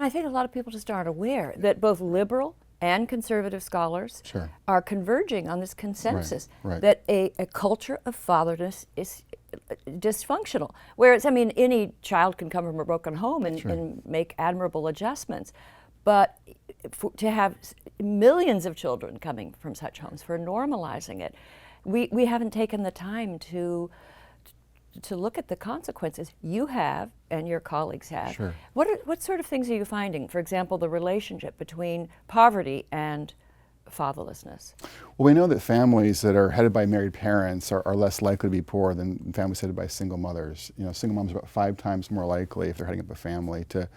I think a lot of people just aren't aware that both liberal and conservative scholars Sure. are converging on this consensus right. that a culture of fatherlessness is dysfunctional. Whereas, I mean, any child can come from a broken home and make admirable adjustments. But to have millions of children coming from such homes, for normalizing it, we haven't taken the time to look at the consequences you have and your colleagues have. Sure. What sort of things are you finding? For example, the relationship between poverty and fatherlessness. Well, we know that families that are headed by married parents are less likely to be poor than families headed by single mothers. You know, single moms are about 5 times more likely, if they're heading up a family, to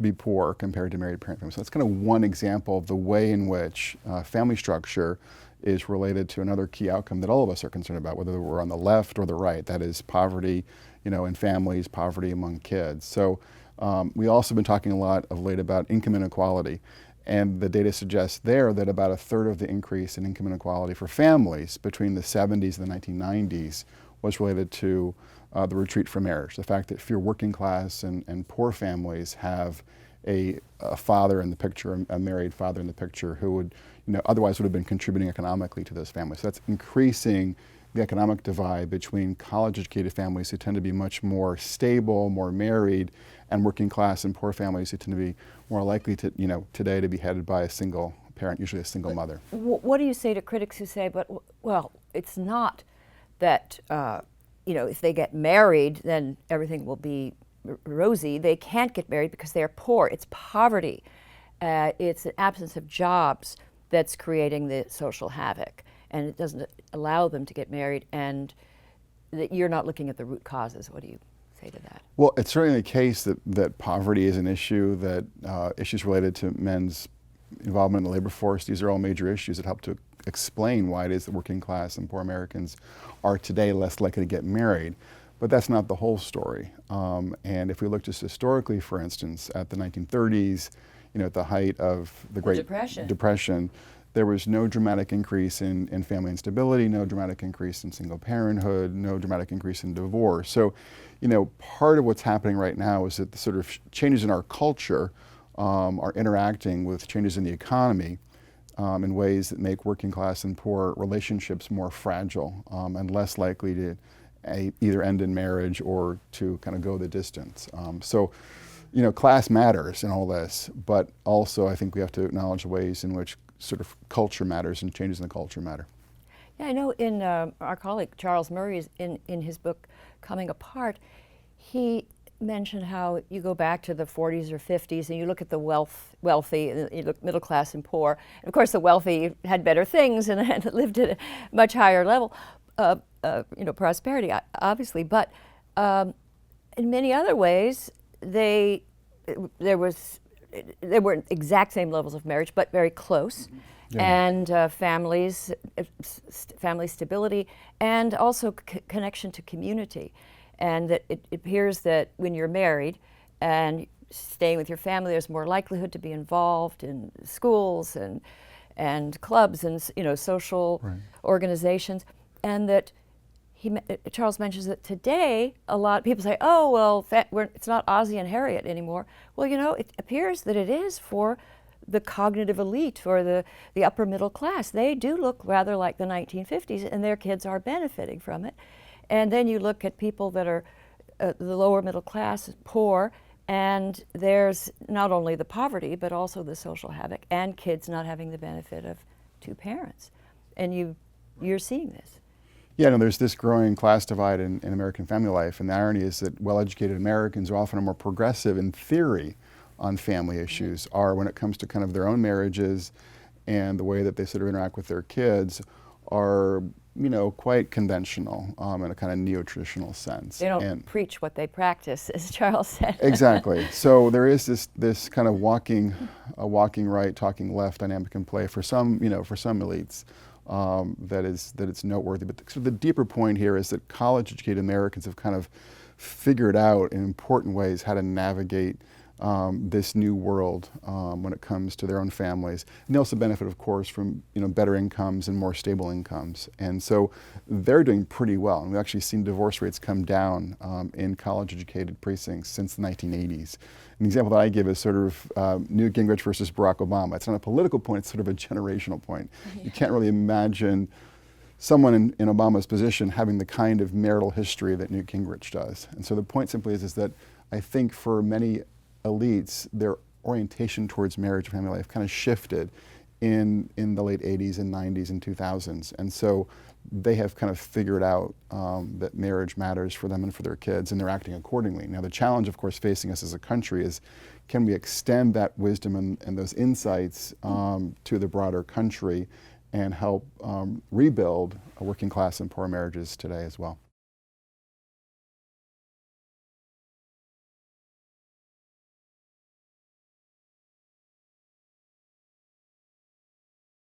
be poor compared to married parent families. So that's kind of one example of the way in which family structure is related to another key outcome that all of us are concerned about, whether we're on the left or the right. That is poverty, you know, in families, poverty among kids. So we also been talking a lot of late about income inequality. And the data suggests there that about 1/3 of the increase in income inequality for families between the 70s and the 1990s was related to the retreat from marriage. The fact that fewer working class and poor families have a father in the picture, a married father in the picture, who would, you know, otherwise would have been contributing economically to those families. So that's increasing the economic divide between college-educated families who tend to be much more stable, more married, and working class and poor families who tend to be more likely to, you know, today to be headed by a single parent, usually a single mother. What do you say to critics who say, but, well, it's not that, you know, if they get married, then everything will be rosy. They can't get married because they're poor. It's poverty. It's an absence of jobs that's creating the social havoc, and it doesn't allow them to get married, and that you're not looking at the root causes. What do you say to that? Well, it's certainly the case that poverty is an issue, that issues related to men's involvement in the labor force, these are all major issues that help to explain why it is that working class and poor Americans are today less likely to get married. But that's not the whole story. And if we look just historically, for instance, at the 1930s, you know, at the height of the Great Depression, there was no dramatic increase in family instability, no dramatic increase in single parenthood, no dramatic increase in divorce. So, you know, part of what's happening right now is that the sort of changes in our culture are interacting with changes in the economy in ways that make working class and poor relationships more fragile and less likely to either end in marriage or to kind of go the distance. So, you know, class matters in all this, but also I think we have to acknowledge the ways in which sort of culture matters and changes in the culture matter. Yeah, I know in our colleague Charles Murray, in his book Coming Apart, he mentioned how you go back to the 40s or 50s and you look at the wealthy, you look middle class and poor. And of course, the wealthy had better things and lived at a much higher level of you know, prosperity, obviously. But in many other ways, there weren't exact same levels of marriage, but very close. Yeah. And family stability, and also connection to community. And that it appears that when you're married and staying with your family, there's more likelihood to be involved in schools and clubs and, you know, social organizations. And that Charles mentions that today a lot of people say, oh, well, it's not Ozzie and Harriet anymore. Well, you know, it appears that it is for the cognitive elite or the upper middle class. They do look rather like the 1950s, and their kids are benefiting from it. And then you look at people that are the lower middle class, poor, and there's not only the poverty, but also the social havoc, and kids not having the benefit of 2 parents. And you're seeing this. Yeah, no, there's this growing class divide in American family life, and the irony is that well-educated Americans are often more progressive in theory on family issues, are when it comes to kind of their own marriages and the way that they sort of interact with their kids are, you know, quite conventional in a kind of neo-traditional sense. They don't preach what they practice, as Charles said. Exactly. So there is this kind of walking right, talking left dynamic in play for some, you know, for some elites. That it's noteworthy. But sort of the deeper point here is that college-educated Americans have kind of figured out in important ways how to navigate this new world when it comes to their own families. And they also benefit, of course, from better incomes and more stable incomes. And so they're doing pretty well. And we've actually seen divorce rates come down in college-educated precincts since the 1980s. An example that I give is sort of Newt Gingrich versus Barack Obama. It's not a political point, it's sort of a generational point. Yeah. You can't really imagine someone in Obama's position having the kind of marital history that Newt Gingrich does. And so the point simply is that I think for many elites, their orientation towards marriage and family life kind of shifted in the late 80s and 90s and 2000s. And so they have kind of figured out that marriage matters for them and for their kids, and they're acting accordingly. Now the challenge, of course, facing us as a country is, can we extend that wisdom and those insights to the broader country and help rebuild working class and poor marriages today as well?